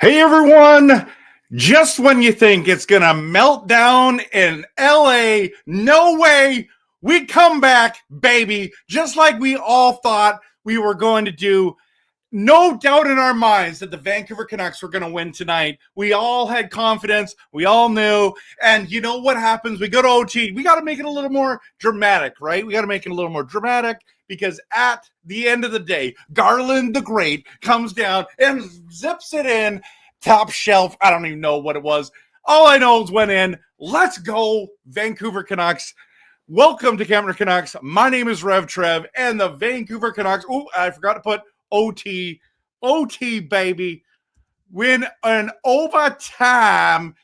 Hey everyone! Just when you think it's going to melt down in LA, no way, we come back, baby, just like we all thought we were going to do. No doubt in our minds that the Vancouver Canucks were going to win tonight. We all had confidence. We all knew. And you know what happens? We go to OT. We got to make it a little more dramatic, right? We got to make it a little more dramatic because at the end of the day, Garland the Great comes down and zips it in. Top shelf. I don't even know what it was. All I know is went in. Let's go, Vancouver Canucks. Welcome to Camden Canucks. My name is RevTrev, and the Vancouver Canucks. Oh, I forgot to put OT, baby. Win an overtime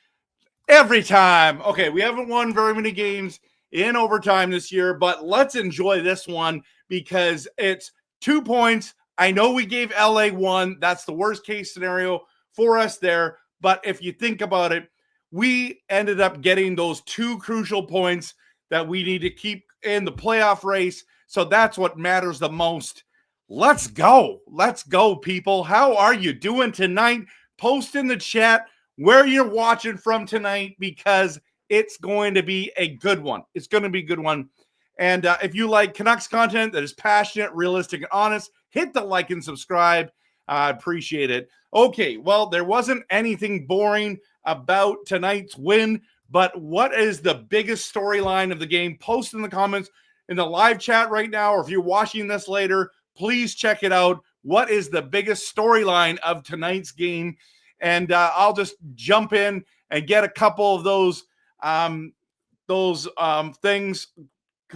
every time. Okay, we haven't won very many games in overtime this year, but let's enjoy this one because it's 2 points. I know we gave LA one. That's the worst case scenario for us there. But if you think about it, we ended up getting those 2 crucial points that we need to keep in the playoff race. So that's what matters the most. Let's go. Let's go, people. How are you doing tonight? Post in the chat where you're watching from tonight because it's going to be a good one. It's going to be a good one. And if you like Canucks content that is passionate, realistic, and honest, hit the like and subscribe. I appreciate it. Okay, well, there wasn't anything boring about tonight's win, but what is the biggest storyline of the game? Post in the comments in the live chat right now, or if you're watching this later, please check it out. What is the biggest storyline of tonight's game? And I'll just jump in and get a couple of those things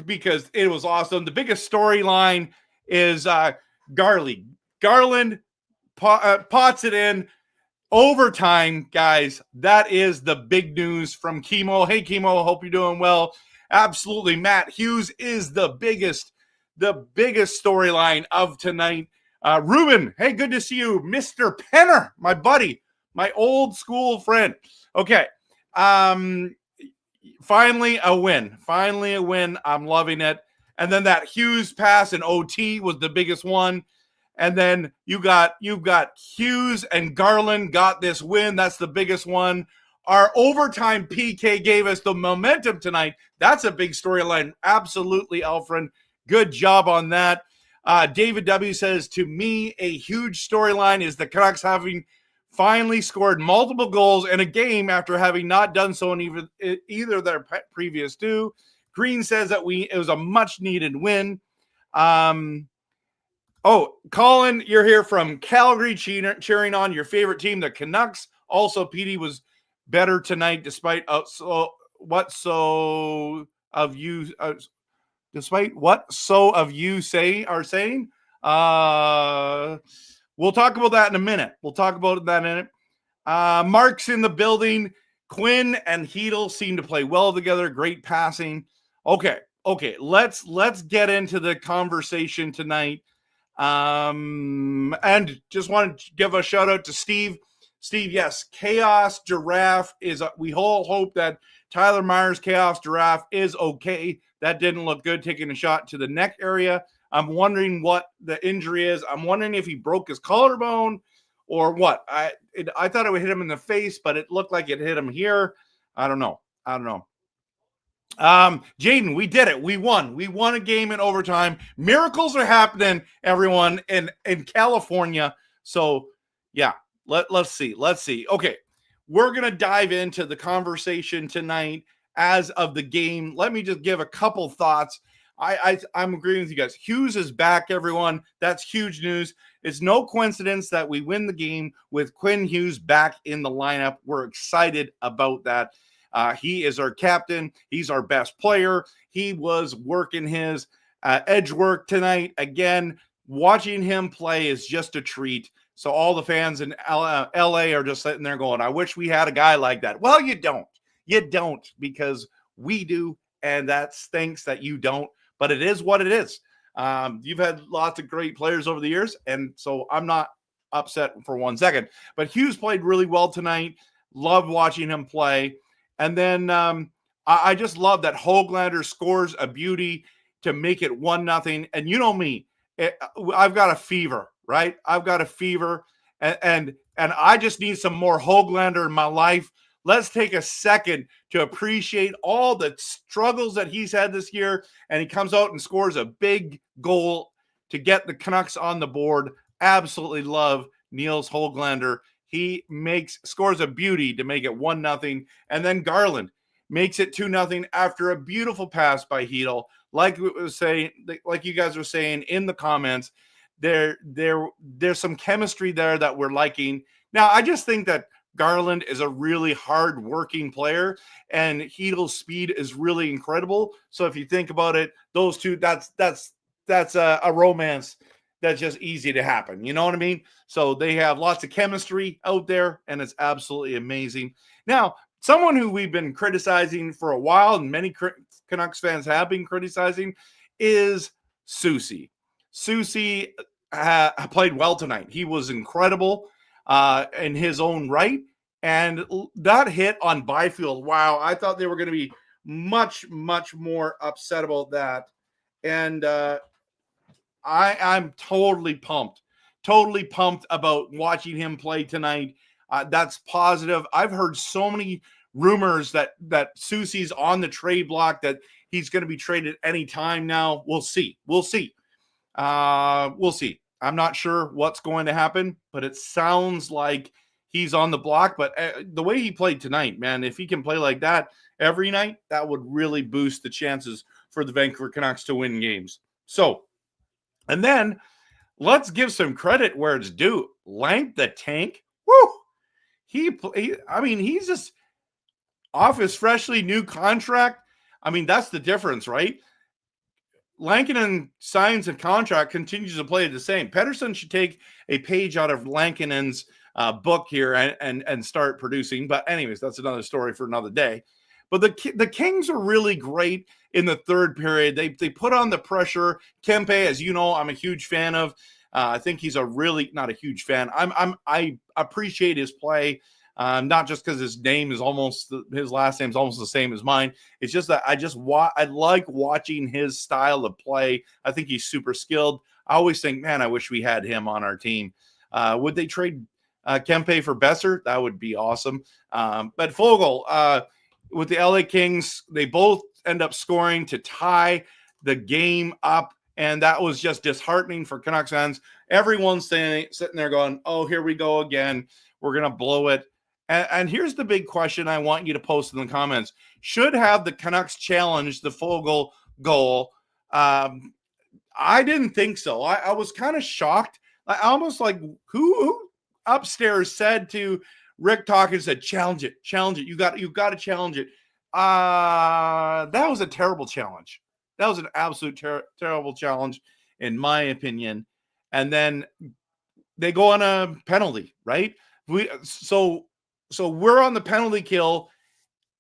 because it was awesome. The biggest storyline is Garland pots it in overtime, guys. That is the big news from Chemo. Hey, Chemo, hope you're doing well. Absolutely, Matt Hughes is the biggest storyline of tonight. Ruben, hey, good to see you. Mr. Penner, my buddy, my old school friend. Okay. Finally a win. I'm loving it. And then that Hughes pass in OT was the biggest one. And then you've got Hughes and Garland got this win. That's the biggest one. Our overtime PK gave us the momentum tonight. That's a big storyline. Absolutely, Alfred. Good job on that. David W. says, to me, a huge storyline is the Canucks having finally scored multiple goals in a game after having not done so in either of their previous 2. Green says that it was a much-needed win. Oh, Colin, you're here from Calgary cheering on your favorite team, the Canucks. Also, PD was better tonight despite what so of you are saying. We'll talk about that in a minute. Mark's in the building. Quinn and Hedel seem to play well together. Great passing. Okay. Let's get into the conversation tonight. And just want to give a shout out to Steve. Steve, yes, Chaos Giraffe is. We all hope that Tyler Myers' Chaos Giraffe is okay. That didn't look good, taking a shot to the neck area. I'm wondering what the injury is. I'm wondering if he broke his collarbone or what. I thought it would hit him in the face, but it looked like it hit him here. I don't know. Jaden, we did it. We won a game in overtime. Miracles are happening, everyone, in California. So yeah, let's see. Okay, we're gonna dive into the conversation tonight as of the game. Let me just give a couple thoughts. I'm agreeing with you guys. Hughes is back, everyone. That's huge news. It's no coincidence that we win the game with Quinn Hughes back in the lineup. We're excited about that. He is our captain. He's our best player. He was working his edge work tonight. Again, watching him play is just a treat. So all the fans in LA are just sitting there going, I wish we had a guy like that. Well, you don't. You don't, because we do, and that stinks that you don't. But it is what it is. You've had lots of great players over the years, and so I'm not upset for 1 second. But Hughes played really well tonight. Love watching him play. And then I just love that Höglander scores a beauty to make it 1-0. And you know me, I've got a fever, right? I've got a fever. And I just need some more Höglander in my life. Let's take a second to appreciate all the struggles that he's had this year. And he comes out and scores a big goal to get the Canucks on the board. Absolutely love Nils Höglander. He scores a beauty to make it 1-0. And then Garland makes it 2-0 after a beautiful pass by Hedl. Like you guys were saying in the comments, there's some chemistry there that we're liking. Now, I just think that Garland is a really hard-working player, and Hedl's speed is really incredible. So if you think about it, those two, that's a romance that's just easy to happen. You know what I mean? So they have lots of chemistry out there, and it's absolutely amazing. Now, someone who we've been criticizing for a while, and many Canucks fans have been criticizing, is Soucy. Soucy played well tonight. He was incredible in his own right. And that hit on Byfield, wow, I thought they were going to be much, much more upset about that. And I'm totally pumped about watching him play tonight. That's positive. I've heard so many rumors that Soucy's on the trade block, that he's going to be traded any time now. We'll see. We'll see. I'm not sure what's going to happen, but it sounds like he's on the block. But the way he played tonight, man, if he can play like that every night, that would really boost the chances for the Vancouver Canucks to win games. So, and then let's give some credit where it's due. Lank the Tank, woo! He's just off his freshly new contract. I mean, that's the difference, right? Lankinen signs a contract, continues to play the same. Pettersson should take a page out of Lankinen's book here and start producing. But anyways, that's another story for another day. But the Kings are really great in the third period. They put on the pressure. Kempe, as you know, I'm a huge fan of. I think he's not a huge fan. I appreciate his play. Not just because his last name's almost the same as mine. It's just that I like watching his style of play. I think he's super skilled. I always think, man, I wish we had him on our team. Would they trade Kempe for Besser? That would be awesome. But Foegele, with the LA Kings, they both end up scoring to tie the game up. And that was just disheartening for Canucks fans. Everyone's sitting there going, oh, here we go again. We're going to blow it. And here's the big question I want you to post in the comments. Should have the Canucks challenge the Foegele goal? I didn't think so. I was kind of shocked. I almost like who upstairs said to Rick Tocchet, said, challenge it. You got to challenge it. That was a terrible challenge. That was an absolute terrible challenge, in my opinion. And then they go on a penalty, right? So we're on the penalty kill,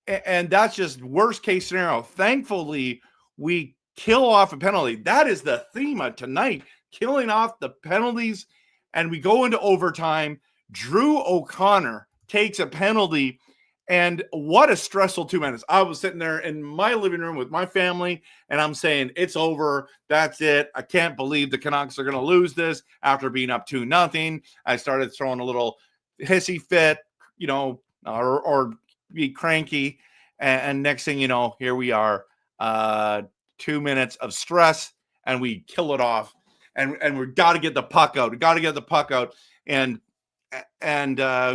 and that's just worst case scenario. Thankfully, we kill off a penalty. That is the theme of tonight, killing off the penalties. And we go into overtime. Drew O'Connor takes a penalty, and what a stressful 2 minutes. I was sitting there in my living room with my family, and I'm saying, it's over. That's it. I can't believe the Canucks are going to lose this after being up 2-0. I started throwing a little hissy fit, or be cranky. And next thing you know, here we are, 2 minutes of stress, and we kill it off. And we got to get the puck out. And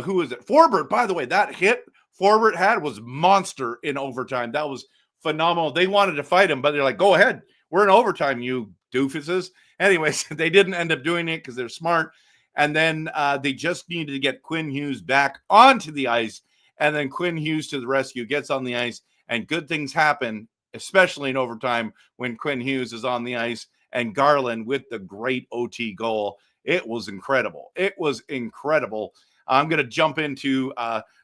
who is it? Forbert, by the way, that hit Forbert had was monster in overtime. That was phenomenal. They wanted to fight him, but they're like, go ahead. We're in overtime, you doofuses. Anyways, they didn't end up doing it because they're smart. And then they just needed to get Quinn Hughes back onto the ice. And then Quinn Hughes to the rescue, gets on the ice. And good things happen, especially in overtime, when Quinn Hughes is on the ice. And Garland with the great OT goal. It was incredible. I'm going to jump into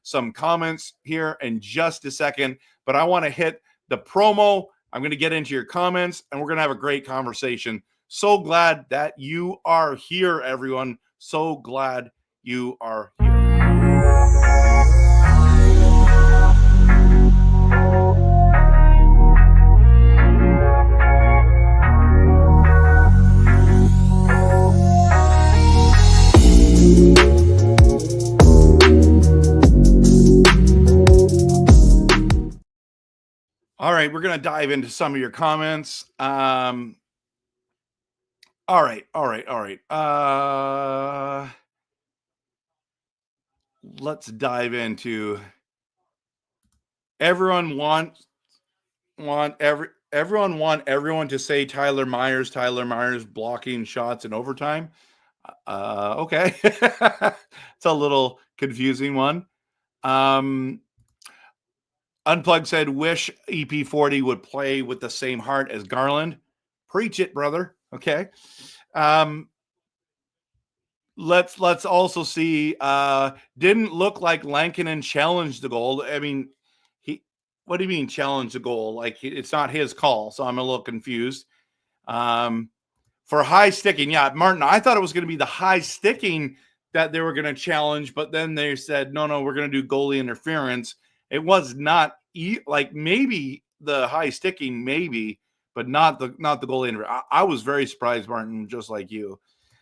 some comments here in just a second. But I want to hit the promo. I'm going to get into your comments. And we're going to have a great conversation. So glad that you are here, everyone. So glad you are here. right, we're going to dive into some of your comments. All right. Let's dive into everyone want everyone to say Tyler Myers blocking shots in overtime. Okay. It's a little confusing one. Unplugged said, wish EP40 would play with the same heart as Garland. Preach it, brother. Okay. Let's also see. Didn't look like Lankinen challenged the goal. I mean, what do you mean challenge the goal? Like, it's not his call, so I'm a little confused. For high sticking, yeah, Martin, I thought it was going to be the high sticking that they were going to challenge, but then they said, no, we're going to do goalie interference. It was not like maybe the high sticking, maybe, but not the goalie interference. I was very surprised, Martin, just like you.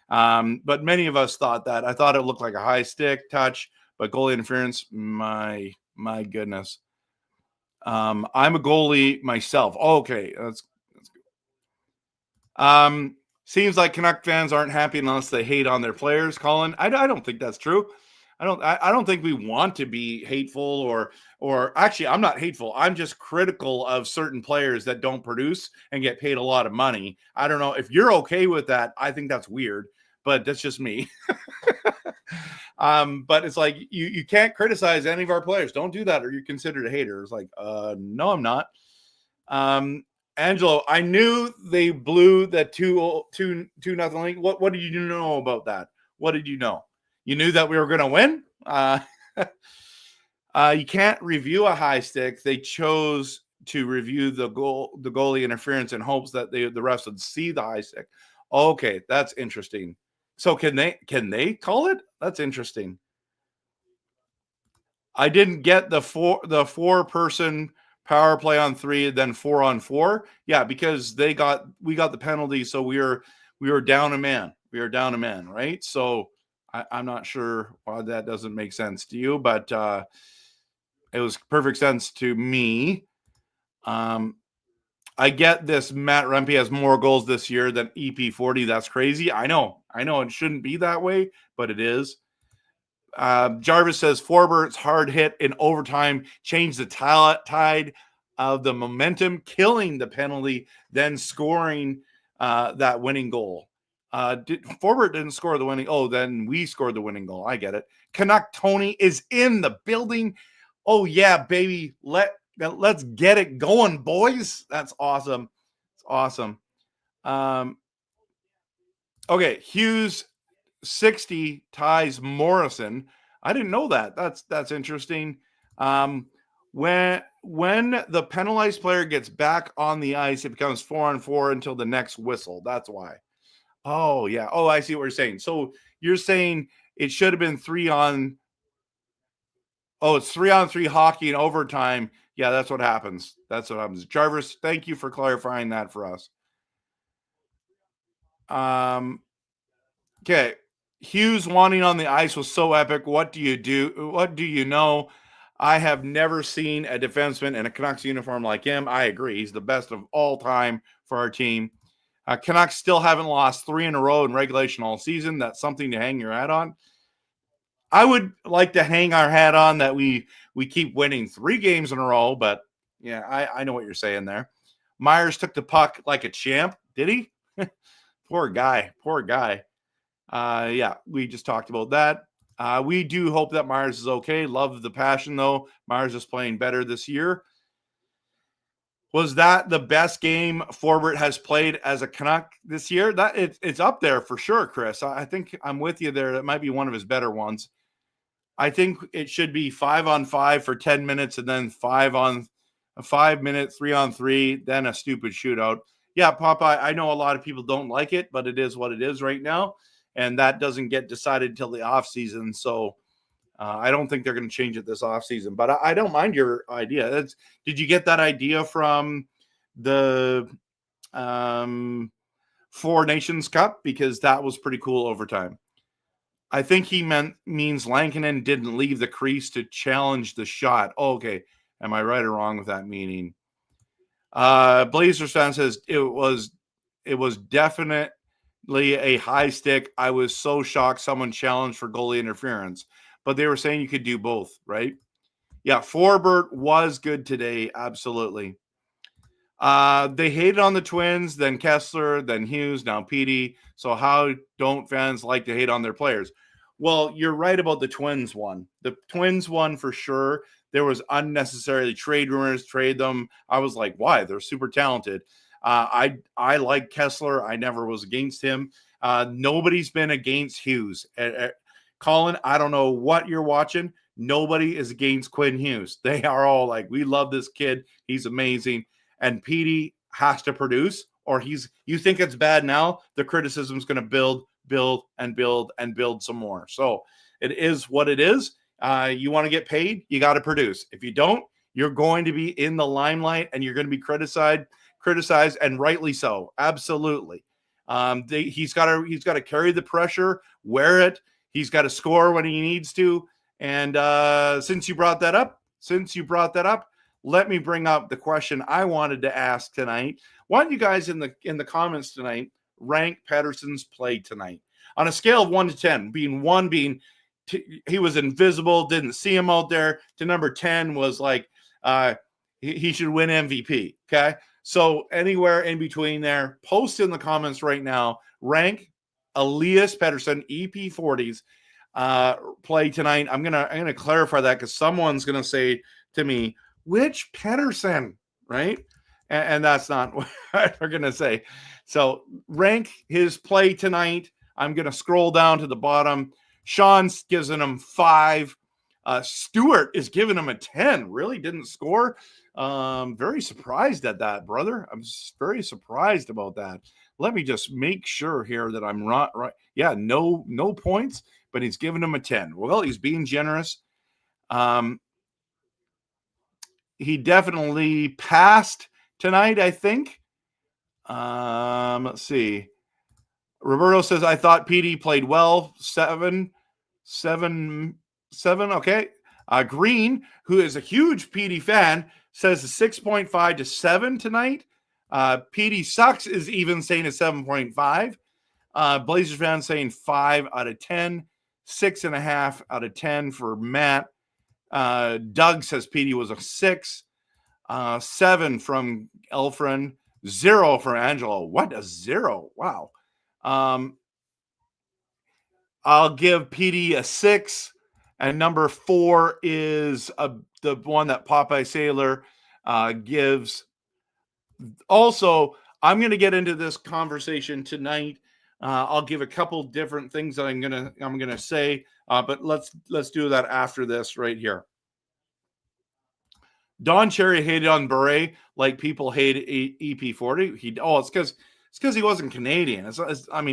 But many of us thought that. I thought it looked like a high stick touch, but goalie interference, my goodness. I'm a goalie myself. Okay, that's good. Seems like Canuck fans aren't happy unless they hate on their players, Colin. I don't think that's true. I don't think we want to be hateful or actually, I'm not hateful. I'm just critical of certain players that don't produce and get paid a lot of money. I don't know if you're okay with that. I think that's weird, but that's just me. But it's like you can't criticize any of our players. Don't do that, or you're considered a hater. It's like, no, I'm not. Angelo, I knew they blew that 2-0 lead. What did you know about that? What did you know? You knew that we were going to win? You can't review a high stick. They chose to review the goalie interference in hopes that the refs would see the high stick. Okay, that's interesting. So can they call it? That's interesting. I didn't get the four person power play on 3 and then 4-on-4. Yeah, because we got the penalty, so we were down a man. We were down a man, right? So I'm not sure why that doesn't make sense to you, but it was perfect sense to me. I get this. Matt Rempe has more goals this year than EP40. That's crazy. I know it shouldn't be that way, but it is. Jarvis says Forbert's hard hit in overtime changed the tide of the momentum, killing the penalty, then scoring that winning goal. Forbert didn't score the winning. Oh, then we scored the winning goal. I get it. Canuck Tony is in the building. Oh yeah, baby. Let's get it going, boys. That's awesome. It's awesome. Okay, Hughes 60 ties Morrison. I didn't know that. That's interesting. When the penalized player gets back on the ice, it becomes 4-on-4 until the next whistle. That's why. Oh yeah. Oh, I see what you're saying. So you're saying it should have been 3-on. Oh, it's 3-on-3 hockey in overtime. Yeah, that's what happens. That's what happens. Jarvis, thank you for clarifying that for us. Okay. Hughes wanting on the ice was so epic. What do you do? What do you know? I have never seen a defenseman in a Canucks uniform like him. I agree. He's the best of all time for our team. Canucks still haven't lost 3 in a row in regulation all season. That's something to hang your hat on. I would like to hang our hat on that we keep winning 3 games in a row, but yeah, I know what you're saying there. Myers took the puck like a champ. Did he? Poor guy. Yeah, we just talked about that. We do hope that Myers is okay. Love the passion, though. Myers is playing better this year. Was that the best game Forbert has played as a Canuck this year? That it's up there for sure, Chris. I think I'm with you there. That might be one of his better ones. I think it should be 5-on-5 for 10 minutes and then 5 minutes, 3-on-3, then a stupid shootout. Yeah, Popeye, I know a lot of people don't like it, but it is what it is right now. And that doesn't get decided until the offseason. So I don't think they're going to change it this offseason. But I don't mind your idea. Did you get that idea from the Four Nations Cup? Because that was pretty cool overtime. I think he means Lankinen didn't leave the crease to challenge the shot. Oh, okay. Am I right or wrong with that meaning? Blazers fan says it was definitely a high stick. I was so shocked someone challenged for goalie interference, but they were saying you could do both, right? Yeah, Forbert was good today, absolutely. They hated on the Twins, then Kessler, then Hughes, now Petey. So how don't fans like to hate on their players? Well, you're right about the Twins one. The Twins one for sure. There was unnecessarily trade rumors, trade them. I was like, why? They're super talented. I like Kessler. I never was against him. Nobody's been against Hughes. Colin, I don't know what you're watching. Nobody is against Quinn Hughes. They are all like, we love this kid. He's amazing. And Petey has to produce, or you think it's bad now, the criticism is going to build some more. So it is what it is. You want to get paid, you got to produce. If you don't, you're going to be in the limelight and you're going to be criticized, and rightly so. Absolutely. He's got to carry the pressure, wear it. He's got to score when he needs to. And since you brought that up, let me bring up the question I wanted to ask tonight. Why don't you guys in the comments tonight rank Pettersson's play tonight on a scale of 1 to 10, being 1 being he was invisible, didn't see him out there, to number 10 was like he should win MVP. Okay, so anywhere in between there, post in the comments right now. Rank Elias Pettersson EP40's play tonight. I'm gonna clarify that because someone's gonna say to me, which Pettersson, right? And that's not what we're going to say. So rank his play tonight. I'm going to scroll down to the bottom. Sean's giving him 5. Stewart is giving him a 10. Really didn't score. Very surprised at that, brother. I'm very surprised about that. Let me just make sure here that I'm right. Yeah, no points, but he's giving him a 10. Well, he's being generous. He definitely passed tonight, I think. Let's see. Roberto says, I thought PD played well. 7. Okay. Green, who is a huge PD fan, says a 6.5 to 7 tonight. PD sucks is even saying a 7.5. Blazers fan saying 5 out of 10. 6.5 out of 10 for Matt. Doug says PD was a 6. 7 from Elfrin. 0 from Angelo. What a 0. Wow. I'll give PD a 6. And number 4 is the one that Popeye Sailor gives. Also, I'm going to get into this conversation tonight. I'll give a couple different things that I'm gonna say, but let's do that after this right here. Don Cherry hated on Bure like people hate EP40. It's because he wasn't Canadian.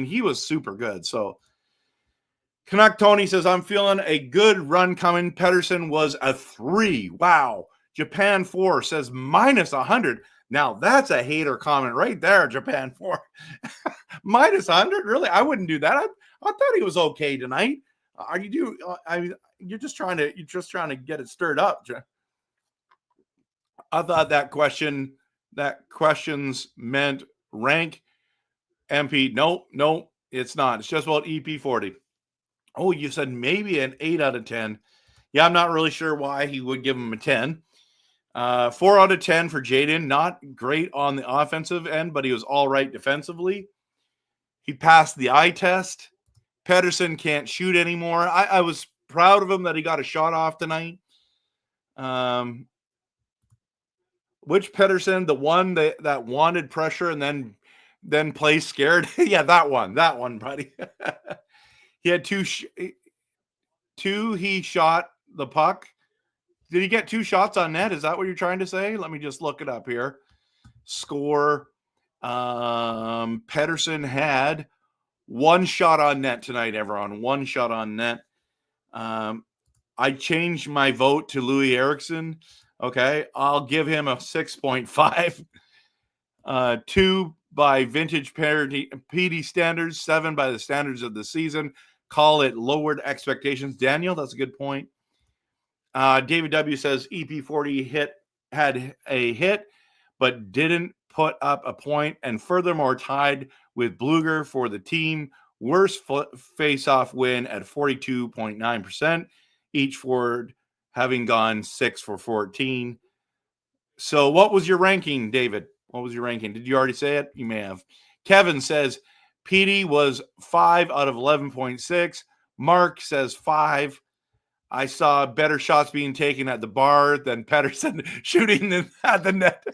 He was super good. So Canuck Tony says, I'm feeling a good run coming. Pettersson was a 3. Wow. Japan 4 says minus 100. Now that's a hater comment right there, Japan 4. Minus 100? Really? I wouldn't do that. I thought he was okay tonight. You're just trying to get it stirred up. I thought that questions meant rank MP. No, it's not. It's just about EP40. Oh, you said maybe an 8 out of 10. Yeah, I'm not really sure why he would give him a 10. 4 out of 10 for Jaden. Not great on the offensive end, but he was all right defensively. He passed the eye test. Pettersson can't shoot anymore. I was proud of him that he got a shot off tonight. Which Pettersson? The one that wanted pressure and then play scared? Yeah, that one, buddy. He had 2. He shot the puck. Did he get 2 shots on net? Is that what you're trying to say? Let me just look it up here. Score. Pettersson had 1 shot on net tonight, everyone. 1 shot on net. I changed my vote to Louis Eriksson. Okay, I'll give him a 6.5. 2 by vintage PD standards, 7 by the standards of the season. Call it lowered expectations. Daniel, that's a good point. David W says EP40 had a hit, but didn't put up a point, and furthermore tied with Bluger for the team worst face-off win at 42.9%, each forward having gone 6 for 14. So what was your ranking, David? What was your ranking? Did you already say it? You may have. Kevin says Petey was 5 out of 11.6. Mark says 5. I saw better shots being taken at the bar than Pettersson shooting at the net.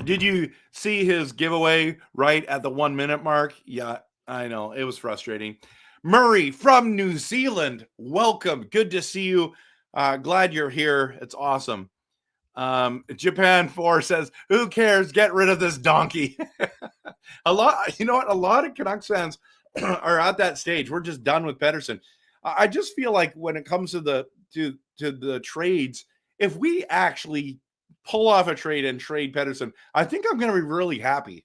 Did you see his giveaway right at the 1 minute mark? Yeah, I know. It was frustrating. Murray from New Zealand, welcome. Good to see you. Glad you're here. It's awesome. Japan 4 says, who cares? Get rid of this donkey. A lot of Canucks fans are at that stage. We're just done with Pettersson. I just feel like when it comes to the trades, if we actually pull off a trade and trade Pettersson, I think I'm going to be really happy.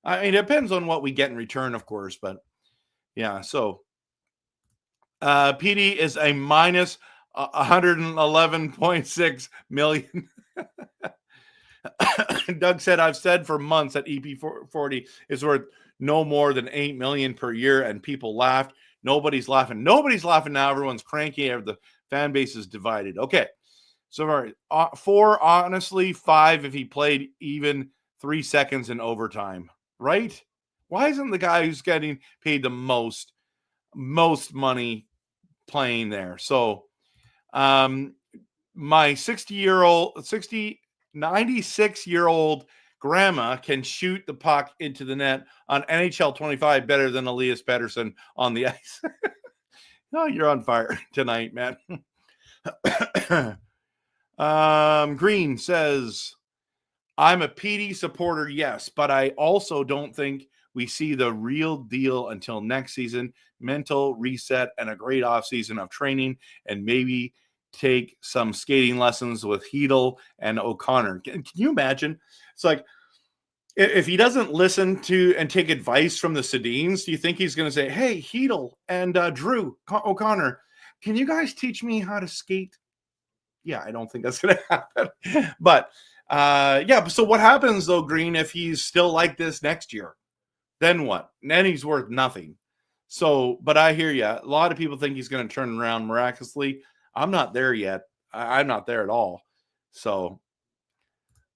I mean, it depends on what we get in return, of course, but yeah. So PD is a minus 111.6 million. Doug said, I've said for months that EP40 is worth no more than 8 million per year, and people laughed. Nobody's laughing. Nobody's laughing now. Everyone's cranky. The fan base is divided. Okay. So 4, honestly, 5 if he played even 3 seconds in overtime, right? Why isn't the guy who's getting paid the most money playing there? So my 96-year-old grandma can shoot the puck into the net on NHL 25 better than Elias Pettersson on the ice. No, you're on fire tonight, man. Green says, I'm a PD supporter, yes, but I also don't think we see the real deal until next season. Mental reset and a great offseason of training, and maybe take some skating lessons with Hedl and O'Connor. Can you imagine? It's like, if he doesn't listen to and take advice from the Sedins, do you think he's going to say, hey, Hedl and Drew O'Connor, can you guys teach me how to skate? Yeah, I don't think that's going to happen. But yeah, so what happens though, Green, if he's still like this next year? Then what? Then he's worth nothing. So, but I hear you. A lot of people think he's going to turn around miraculously. I'm not there yet. I'm not there at all. So,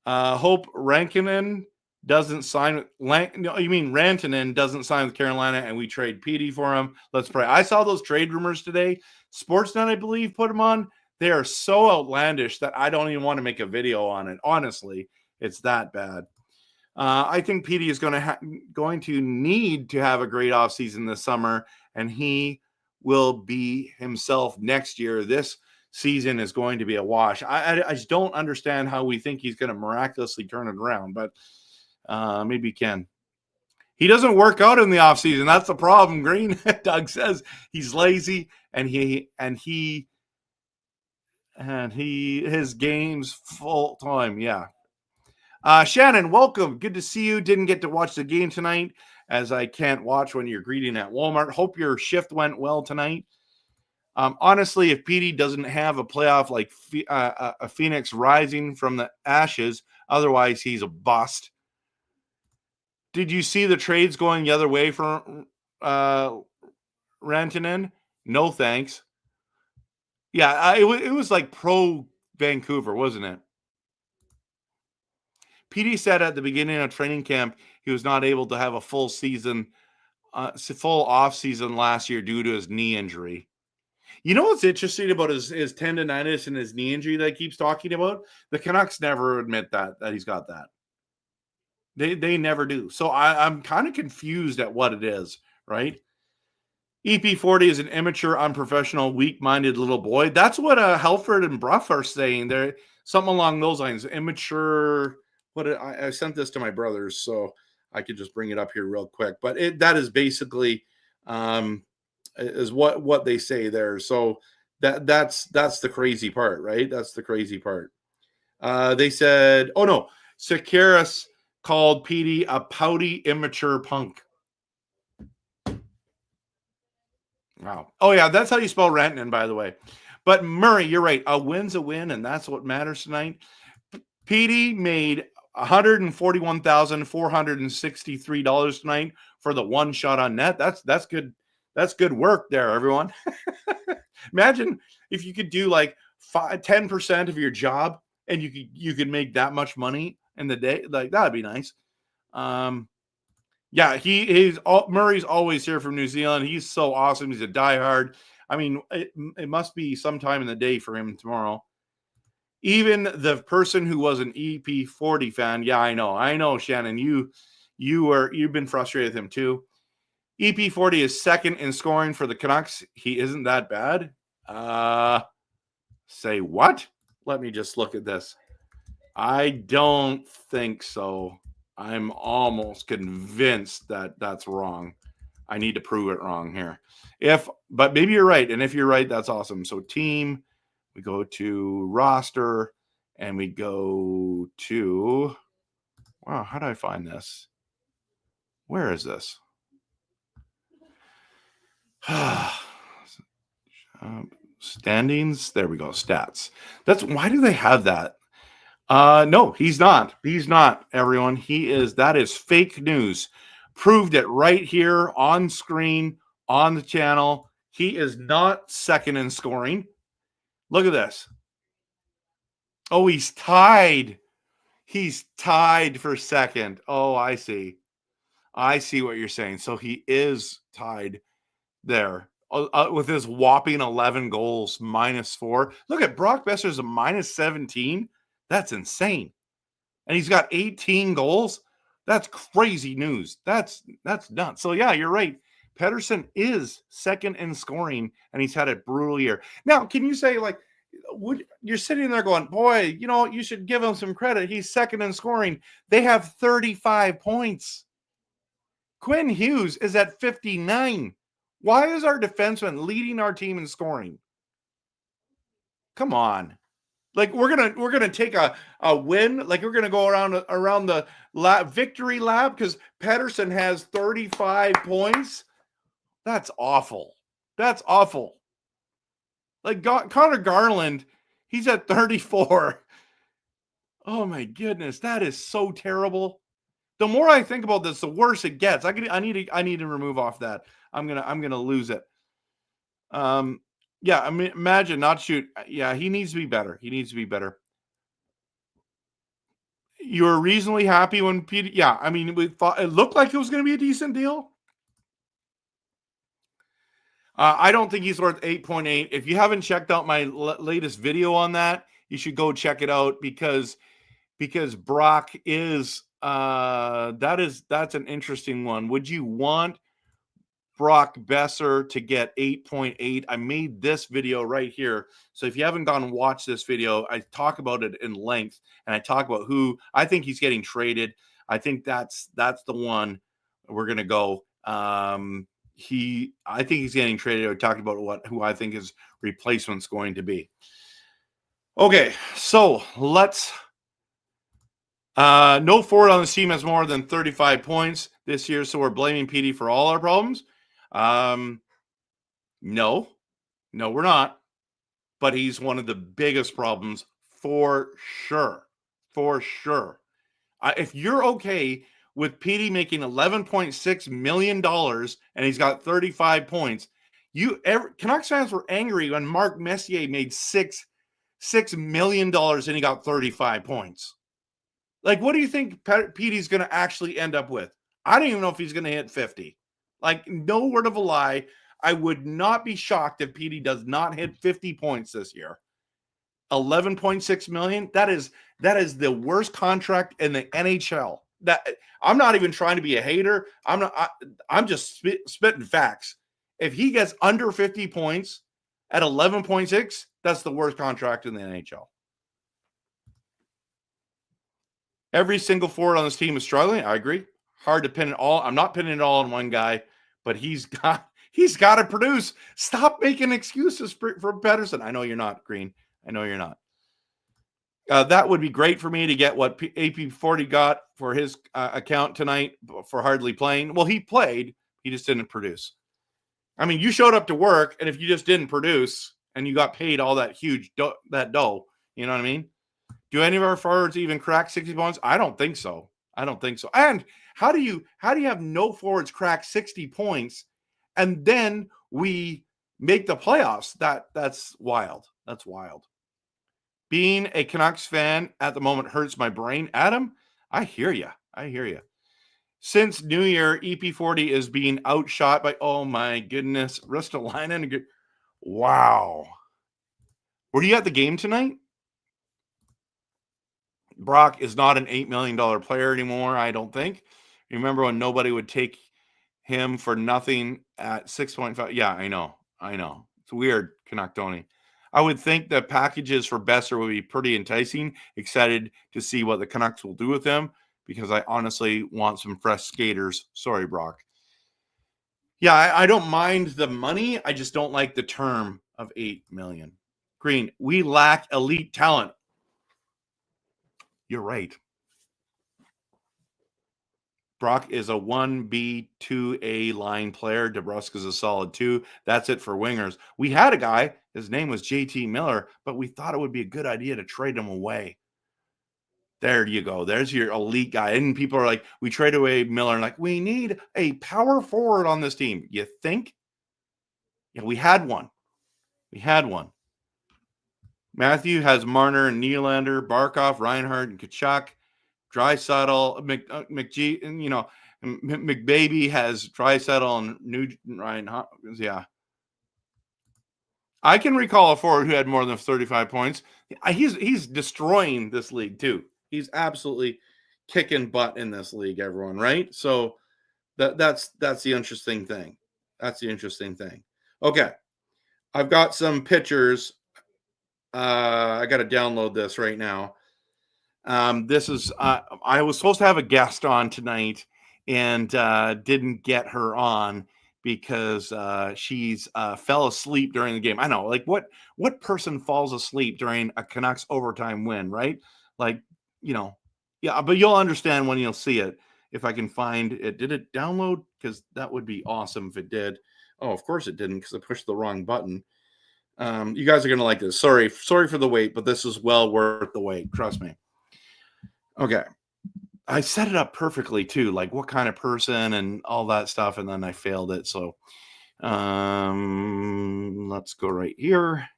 hope Rantanen doesn't sign with Rantanen doesn't sign with Carolina and we trade PD for him. Let's pray. I saw those trade rumors today. Sportsnet, I believe, put them on. They are so outlandish that I don't even want to make a video on it. Honestly, it's that bad. I think PD is going to need to have a great offseason this summer, and he will be himself next year. This season is going to be a wash. I just don't understand how we think he's going to miraculously turn it around, but maybe he can. He doesn't work out in the offseason. That's the problem, Green. Doug says he's lazy, and his game's full time. Yeah. Shannon, welcome. Good to see you. Didn't get to watch the game tonight as I can't watch when you're greeting at Walmart. Hope your shift went well tonight. Honestly, if PD doesn't have a playoff like a Phoenix rising from the ashes, otherwise he's a bust. Did you see the trades going the other way for Rantanen? No, thanks. Yeah, it was like pro Vancouver, wasn't it? PD said at the beginning of training camp he was not able to have a full off season last year due to his knee injury. You know what's interesting about his tendonitis and his knee injury that he keeps talking about? The Canucks never admit that he's got that. They never do. So I'm kind of confused at what it is, right? EP40 is an immature, unprofessional, weak-minded little boy. That's what Halford and Bruff are saying. They're something along those lines. Immature. I sent this to my brothers, so I could just bring it up here real quick. But that is basically is what they say there. So that's the crazy part, right? That's the crazy part. They said, oh no, Sekeras called PD a pouty, immature punk. Wow. Oh, yeah, that's how you spell Rantanen, by the way. But Murray, you're right. A win's a win, and that's what matters tonight. Petey made $141,463 tonight for the one shot on net. That's good. That's good work there, everyone. Imagine if you could do like 10% of your job and you could make that much money in the day. Like that'd be nice. Yeah, Murray's always here from New Zealand. He's so awesome. He's a diehard. I mean, it must be sometime in the day for him tomorrow. Even the person who was an EP40 fan, yeah, I know, Shannon, you've been frustrated with him too. EP40 is second in scoring for the Canucks. He isn't that bad. Say what? Let me just look at this. I don't think so. I'm almost convinced that that's wrong. I need to prove it wrong here. But maybe you're right. And if you're right, that's awesome. So team, we go to roster and we go to, wow, how do I find this? Where is this? Standings. There we go. Stats. Why do they have that? No, he's not. He's not, everyone. That is fake news. Proved it right here on screen on the channel. He is not second in scoring. Look at this. Oh, he's tied. He's tied for second. Oh, I see. I see what you're saying. So he is tied there with his whopping 11 goals, -4. Look at Brock Besser's a -17. That's insane. And he's got 18 goals. That's crazy news. That's nuts. So yeah, you're right. Pettersson is second in scoring, and he's had a brutal year. Now, can you say like, you're sitting there going, boy, you should give him some credit. He's second in scoring. They have 35 points. Quinn Hughes is at 59. Why is our defenseman leading our team in scoring? Come on. Like we're gonna take a win. Like we're gonna go around the victory lap because Pettersson has 35 points. That's awful. That's awful. Like Connor Garland, he's at 34. Oh my goodness, that is so terrible. The more I think about this, the worse it gets. I need to remove off that. I'm gonna lose it. Yeah, I mean, imagine not shoot. Yeah, he needs to be better. He needs to be better. You were reasonably happy when Peter. Yeah, I mean, it looked like it was going to be a decent deal. I don't think he's worth 8.8. If you haven't checked out my latest video on that, you should go check it out because Brock is that's an interesting one. Would you want Brock Besser to get 8.8? I made this video right here. So if you haven't gone and watched this video, I talk about it in length and I talk about who I think he's getting traded. I think that's the one we're going to go. I think he's getting traded. I talked about who I think his replacement's going to be. Okay, so let's no forward on the team has more than 35 points this year, so we're blaming Petey for all our problems. No, we're not. But he's one of the biggest problems for sure. For sure. If you're okay with Petey making $11.6 million and he's got 35 points, Canucks fans were angry when Mark Messier made $6 million and he got 35 points. Like, what do you think Petey's going to actually end up with? I don't even know if he's going to hit 50. Like, no word of a lie. I would not be shocked if Petey does not hit 50 points this year. 11.6 million. That is the worst contract in the NHL. That I'm not even trying to be a hater. I'm just spitting facts. If he gets under 50 points at 11.6, that's the worst contract in the NHL. Every single forward on this team is struggling. I agree. Hard to pin it all. I'm not pinning it all on one guy, but he's got to produce. Stop making excuses for Pettersson. I know you're not, Green. I know you're not. That would be great for me to get what AP40 got for his account tonight for hardly playing. Well, he played. He just didn't produce. I mean, you showed up to work, and if you just didn't produce and you got paid all that huge dough, you know what I mean? Do any of our forwards even crack 60 points? I don't think so. And how do you have no forwards crack 60 points and then we make the playoffs? That's wild. That's wild. Being a Canucks fan at the moment hurts my brain. Adam, I hear you. Since New Year, EP40 is being outshot by, oh my goodness, Ristolainen. Wow. Were you at the game tonight? Brock is not an $8 million player anymore, I don't think. Remember when nobody would take him for nothing at 6.5? Yeah, I know. It's weird, Canuck Tony. I would think that packages for Besser would be pretty enticing. Excited to see what the Canucks will do with him because I honestly want some fresh skaters. Sorry, Brock. Yeah, I don't mind the money. I just don't like the term of $8 million. Green, we lack elite talent. You're right. Brock is a 1B, 2A line player. DeBruska's a solid 2. That's it for wingers. We had a guy, his name was JT Miller, but we thought it would be a good idea to trade him away. There you go. There's your elite guy. And people are like, we trade away Miller. And like, we need a power forward on this team. You think? Yeah, we had one. Matthew has Marner and Nylander, Barkov, Reinhardt, and Kachuk. Draisaitl, McGee, and McBaby has Draisaitl and Ryan Hopkins. Yeah, I can recall a forward who had more than 35 points. He's destroying this league too. He's absolutely kicking butt in this league, everyone. Right? So that's the interesting thing. Okay, I've got some pictures. I got to download this right now. This is I was supposed to have a guest on tonight and didn't get her on because she's fell asleep during the game. I know, like what person falls asleep during a Canucks overtime win, right? Like, yeah, but you'll understand when you'll see it. If I can find it. Did it download? Because that would be awesome if it did. Oh, of course it didn't because I pushed the wrong button. You guys are going to like this. Sorry for the wait, but this is well worth the wait. Trust me. Okay. I set it up perfectly too, like what kind of person and all that stuff, and then I failed it. So let's go right here,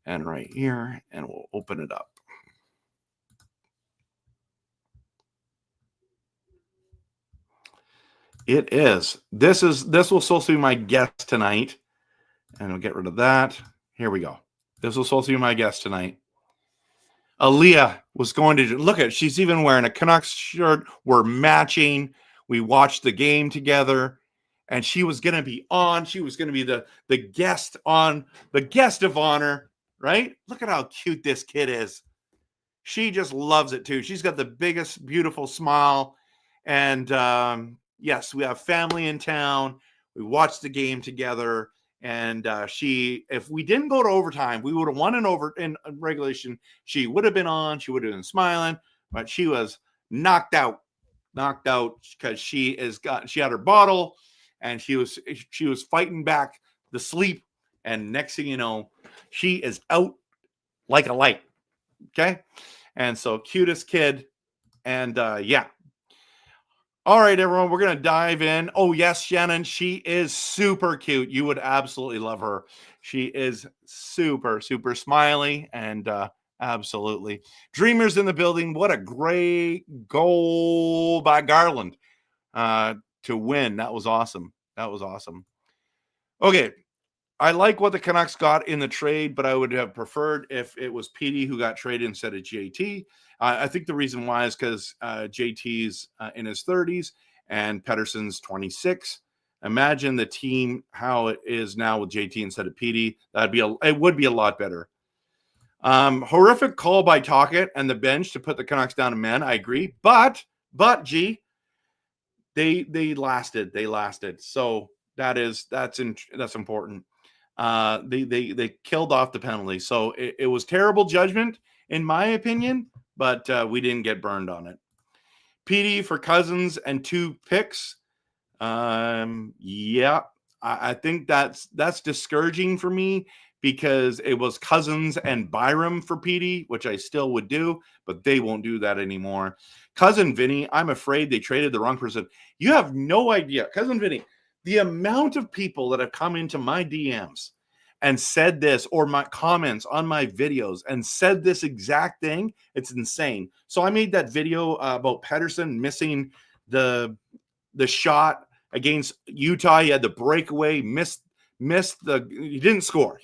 and we'll open it up. It is. This will supposed to be my guest tonight. And we'll get rid of that. Here we go. This was supposed to be my guest tonight. Elias was going to look at. She's even wearing a Canucks shirt. We're matching. We watched the game together, and she was going to be on. She was going to be the guest of honor. Right? Look at how cute this kid is. She just loves it too. She's got the biggest, beautiful smile, and yes, we have family in town. We watched the game together. And if we didn't go to overtime, we would have won in regulation. She would have been on. She would have been smiling, but she was knocked out because she had her bottle, and she was fighting back the sleep. And next thing you know, she is out like a light. Okay, and so cutest kid, and yeah. All right, everyone, we're going to dive in. Oh, yes, Shannon, she is super cute. You would absolutely love her. She is super, super smiley and absolutely. Dreamers in the building. What a great goal by Garland to win. That was awesome. Okay, I like what the Canucks got in the trade, but I would have preferred if it was Petey who got traded instead of JT. I think the reason why is because JT's in his 30s and Pettersson's 26. Imagine the team how it is now with JT instead of Petey. It would be a lot better. Horrific call by Tocchet and the bench to put the Canucks down to men. I agree, but G, they lasted. So that's important. They killed off the penalty. So it was terrible judgment in my opinion, but we didn't get burned on it. PD for Cousins and 2 picks. Yeah, I think that's discouraging for me because it was Cousins and Byram for Petey, which I still would do, but they won't do that anymore. Cousin Vinny, I'm afraid they traded the wrong person. You have no idea, Cousin Vinny, the amount of people that have come into my DMs and said this, or my comments on my videos and said this exact thing. It's insane. So I made that video about Pettersson missing the shot against Utah. He had the breakaway, missed he didn't score.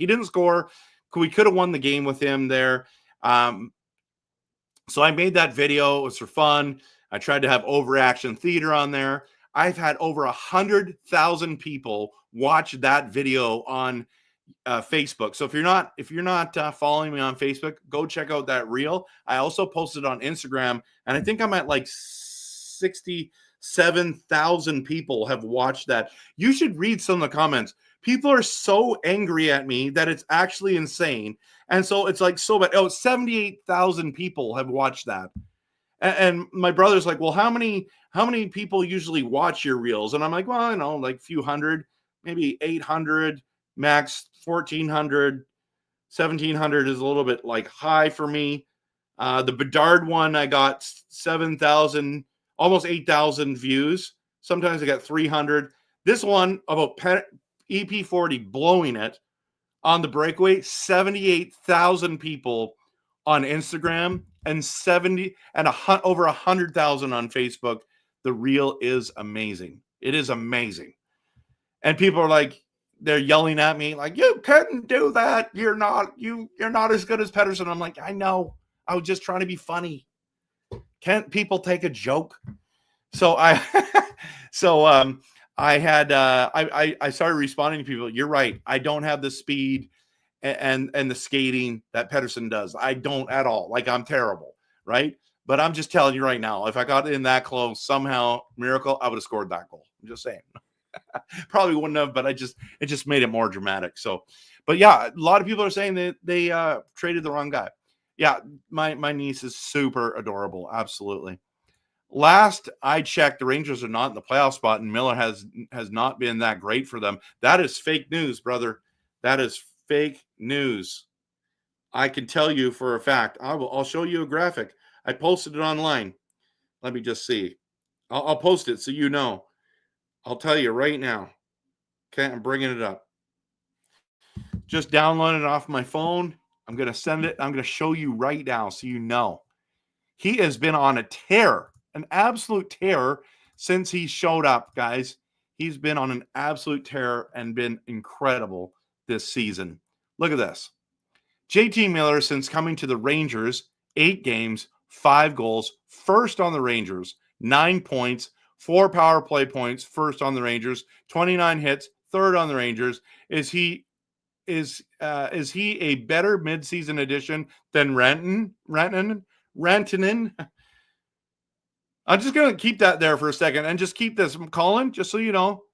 We could have won the game with him there. So I made that video. It was for fun. I tried to have overreaction theater on there. I've had over 100,000 people watch that video on Facebook. So if you're not following me on Facebook, go check out that reel. I also posted on Instagram, and I think I'm at like 67,000 people have watched that. You should read some of the comments. People are so angry at me that it's actually insane. And so it's like so bad. 78,000 people have watched that. And my brother's like, well, how many people usually watch your reels? And I'm like, well, I know, like a few hundred, maybe 800, max 1,400, 1,700 is a little bit like high for me. The Bedard one, I got 7,000, almost 8,000 views. Sometimes I got 300. This one about EP40 blowing it on the breakaway, 78,000 people on Instagram and over 100,000 on Facebook. The reel is amazing. It is amazing. And people are like, they're yelling at me like, you couldn't do that. You're not as good as Pettersson. I'm like, I know. I was just trying to be funny. Can't people take a joke? So I started responding to people. You're right. I don't have the speed and the skating that Pettersson does. I don't at all. Like, I'm terrible, right? But I'm just telling you right now, if I got in that close, somehow, miracle, I would have scored that goal. I'm just saying. Probably wouldn't have, but it just made it more dramatic. So, but yeah, a lot of people are saying that they traded the wrong guy. Yeah, my niece is super adorable. Absolutely. Last I checked, the Rangers are not in the playoff spot, and Miller has not been that great for them. That is fake news, brother. That is fake news. I can tell you for a fact. I'll show you a graphic. I posted it online. Let me just see. I'll post it so you know. I'll tell you right now. Okay, I'm bringing it up. Just download it off my phone. I'm going to send it. I'm going to show you right now so you know. He has been on a tear, an absolute tear since he showed up, guys. He's been on an absolute tear and been incredible this season. Look at this. JT Miller, since coming to the Rangers, 8 games, 5 goals, first on the Rangers, 9 points, 4 power play points, first on the Rangers, 29 hits, third on the Rangers. Is he a better midseason addition than Rantanen? I'm just going to keep that there for a second and just keep this, Colin, just so you know.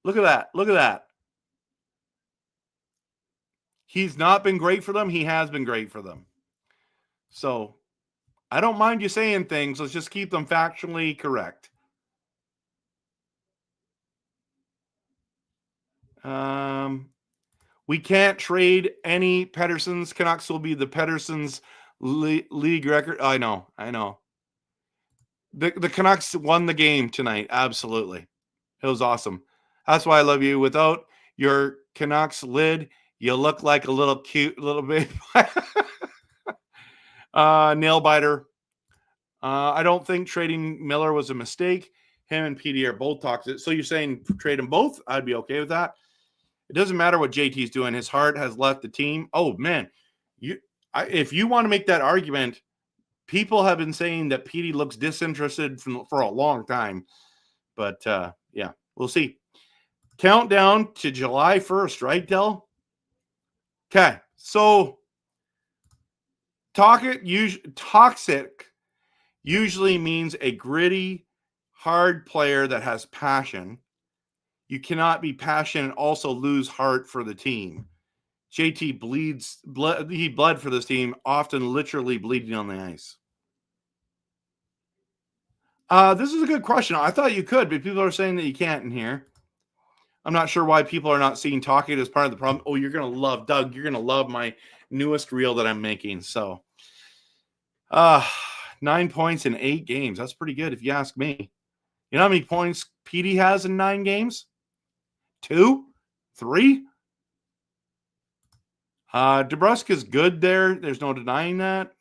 Look at that. Look at that. He's not been great for them. He has been great for them. So I don't mind you saying things. Let's just keep them factually correct. We can't trade any Petterssons. Canucks will be the Petterssons league record. I know. The Canucks won the game tonight. Absolutely. It was awesome. That's why I love you. Without your Canucks lid, you look like a little cute little baby. Nail biter. I don't think trading Miller was a mistake. Him and PD are both toxic. So you're saying trade them both? I'd be okay with that. It doesn't matter what JT's doing. His heart has left the team. Oh, man. If you want to make that argument, people have been saying that PD looks disinterested for a long time. But, yeah, we'll see. Countdown to July 1st, right, Del? Okay, so toxic usually means a gritty, hard player that has passion. You cannot be passionate and also lose heart for the team. JT he bled for this team, often literally bleeding on the ice. This is a good question. I thought you could, but people are saying that you can't in here. I'm not sure why people are not seeing talking as part of the problem. Oh, you're going to love, Doug, you're going to love my newest reel that I'm making. So, 9 points in 8 games. That's pretty good if you ask me. You know how many points Petey has in 9 games? 2? 3? DeBrusk's good there. There's no denying that.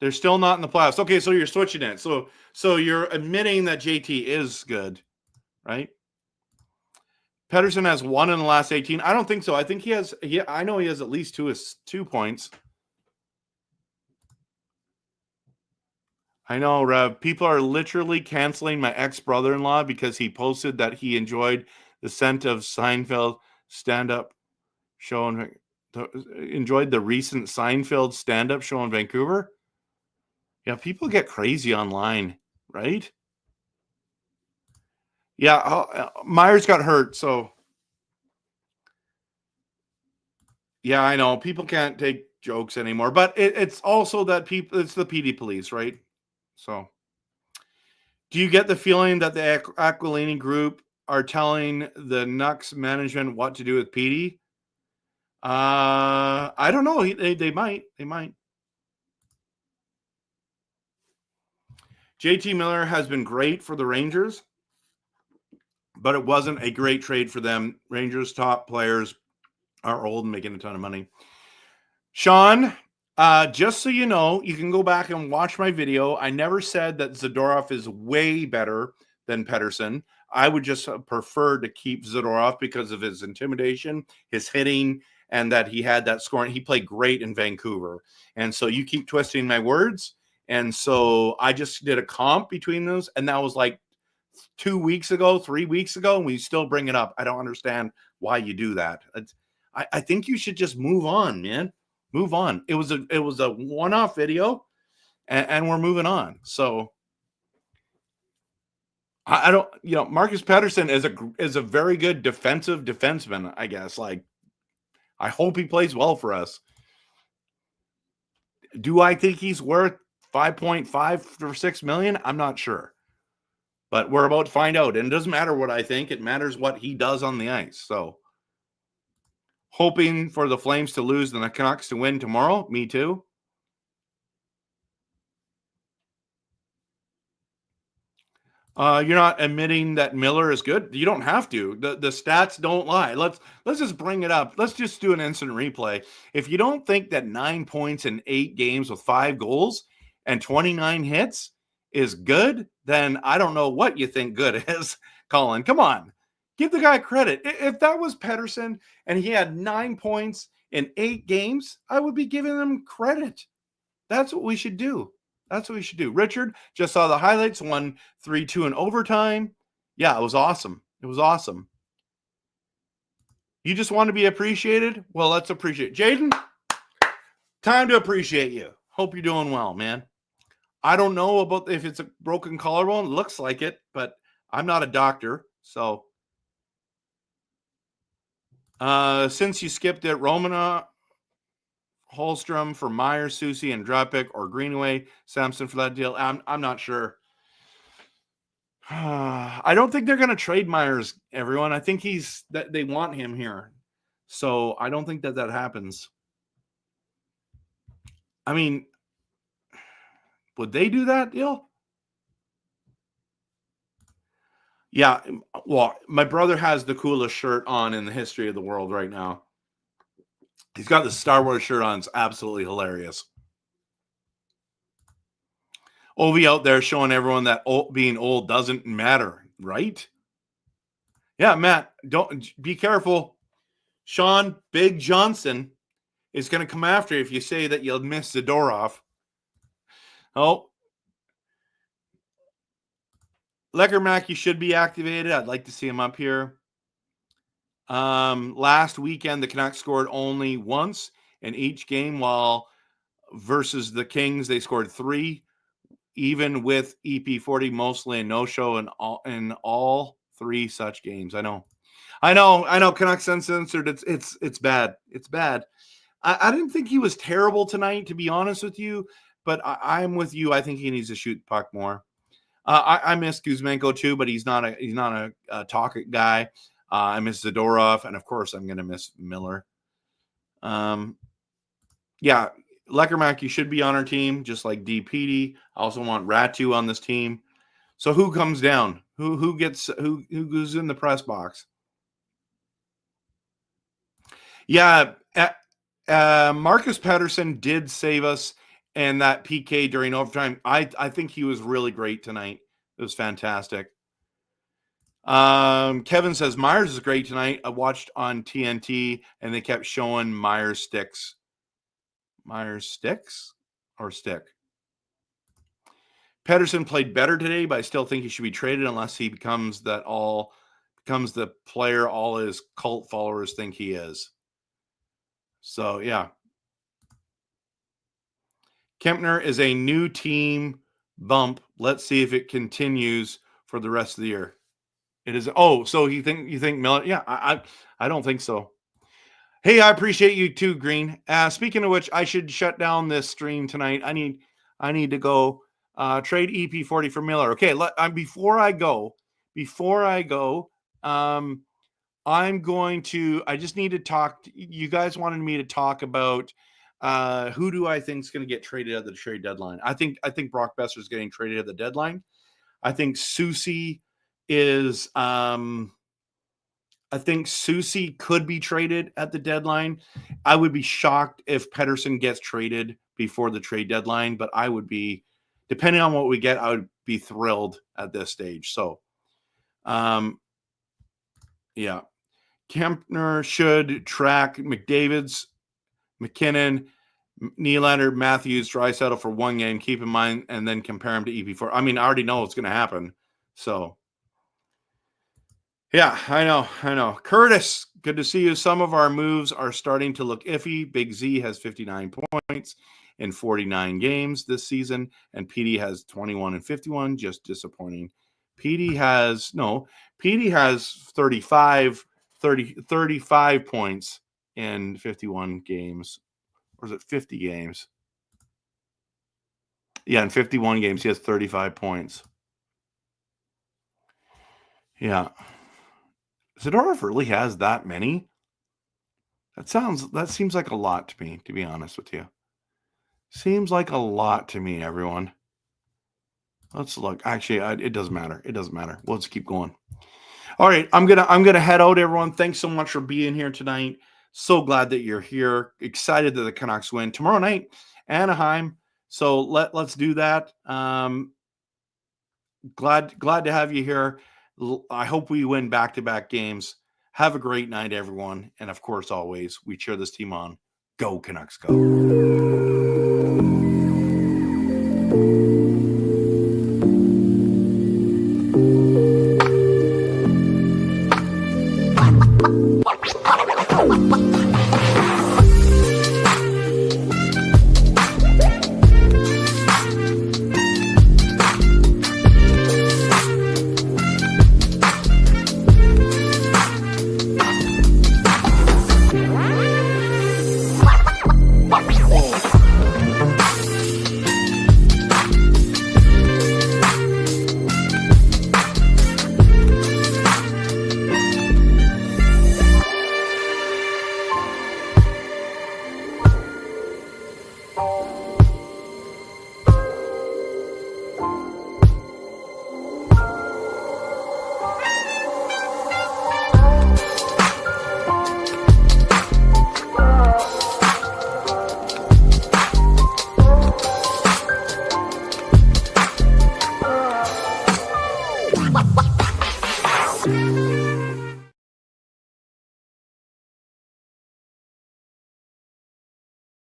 They're still not in the playoffs. Okay, so you're switching it. So you're admitting that JT is good, right? Pettersson has 1 in the last 18. I don't think so. I think he has. I know he has at least 2 points. I know, Rev. People are literally canceling my ex-brother-in-law because he posted that he enjoyed the scent of Seinfeld stand-up show and enjoyed the recent Seinfeld stand-up show in Vancouver. Yeah, people get crazy online, right? Yeah, Myers got hurt, so yeah, I know people can't take jokes anymore. But it's also that it's the PD police, right? So, do you get the feeling that the Aquilini group are telling the Nucks management what to do with PD? I don't know. They might. They might. JT Miller has been great for the Rangers, but it wasn't a great trade for them. Rangers' top players are old and making a ton of money. Sean, just so you know, you can go back and watch my video. I never said that Zadorov is way better than Pettersson. I would just prefer to keep Zadorov because of his intimidation, his hitting, and that he had that scoring. He played great in Vancouver. And so you keep twisting my words. And so I just did a comp between those. And that was like 2 weeks ago, 3 weeks ago, and we still bring it up. I don't understand why you do that. I think you should just move on, man. Move on. It was a one-off video, and we're moving on. So I don't, Marcus Pettersson is a very good defensive defenseman, I guess. Like, I hope he plays well for us. Do I think he's worth 5.5 or 6 million? I'm not sure. But we're about to find out. And it doesn't matter what I think. It matters what he does on the ice. So, hoping for the Flames to lose and the Canucks to win tomorrow. Me too. You're not admitting that Miller is good. You don't have to. The stats don't lie. Let's just bring it up. Let's just do an instant replay. If you don't think that 9 points in 8 games with 5 goals and 29 hits is good, then I don't know what you think good is. Colin, come on. Give the guy credit. If that was Pettersson and he had 9 points in 8 games, I would be giving him credit. That's what we should do. That's what we should do. Richard, just saw the highlights, won 3-2 in overtime. Yeah, it was awesome. It was awesome. You just want to be appreciated? Well, let's appreciate Jaden. Time to appreciate you. Hope you're doing well, man. I don't know about if it's a broken collarbone. It looks like it, but I'm not a doctor. So, since you skipped it, Romana, Holstrom for Myers, Susie, and Drapic, or Greenway, Samson for that deal. I'm not sure. I don't think they're going to trade Myers, everyone. I think that they want him here. So I don't think that happens. I mean, would they do that deal? Yeah. Well, my brother has the coolest shirt on in the history of the world right now. He's got the Star Wars shirt on. It's absolutely hilarious. Ovi out there showing everyone that being old doesn't matter, right? Yeah, Matt, don't be careful. Sean Big Johnson is going to come after you if you say that you'll miss the door off. Oh, Lecker Mac, you should be activated. I'd like to see him up here. Last weekend, the Canucks scored only once in each game, while versus the Kings, they scored 3, even with EP40 mostly a no-show in all 3 such games. I know. Canucks Uncensored. It's bad. It's bad. I didn't think he was terrible tonight, to be honest with you. but I'm with you. I think he needs to shoot the puck more. I miss Kuzmenko too, but he's not a talk guy. I miss Zadorov, and of course, I'm going to miss Miller. Yeah, Leckermack, you should be on our team, just like DPD. I also want Ratu on this team. So who comes down? Who goes in the press box? Yeah, Marcus Pettersson did save us and that PK during overtime. I think he was really great tonight. It was fantastic. Kevin says Myers is great tonight. I watched on TNT and they kept showing Myers sticks. Myers sticks or stick? Pettersson played better today, but I still think he should be traded unless he becomes the player all his cult followers think he is. So yeah. Kempner is a new team bump. Let's see if it continues for the rest of the year. It is. Oh, so you think Miller? Yeah, I don't think so. Hey, I appreciate you too, Green. Speaking of which, I should shut down this stream tonight. I need to go trade EP40 for Miller. Okay, before I go, I'm going to. I just need to talk. You guys wanted me to talk about who do I think is going to get traded at the trade deadline. I think Brock Besser is getting traded at the deadline. I think Susie is. I think Susie could be traded at the deadline. I would be shocked if Pettersson gets traded before the trade deadline, but I would be, depending on what we get, I would be thrilled at this stage. So, yeah. Kempner should track McDavid's, McKinnon, Nylander, Matthews, Draisaitl for one game. Keep in mind, and then compare him to EP4. I mean, I already know what's going to happen. So, yeah, I know. Curtis, good to see you. Some of our moves are starting to look iffy. Big Z has 59 points in 49 games this season, and PD has 21 and 51. Just disappointing. PD has 35 points in 51 games. Or is it 50 games? Yeah, in 51 games, he has 35 points. Yeah. Zadorov really has that many? That seems like a lot to me, to be honest with you. Seems like a lot to me, everyone. Let's look. Actually, it doesn't matter. It doesn't matter. We'll just keep going. All right, I'm gonna head out, everyone. Thanks so much for being here tonight. So glad that you're here. Excited that the Canucks win tomorrow night, Anaheim. So let's do that. Glad to have you here. I hope we win back-to-back games. Have a great night, everyone. And of course, always, we cheer this team on. Go Canucks, go.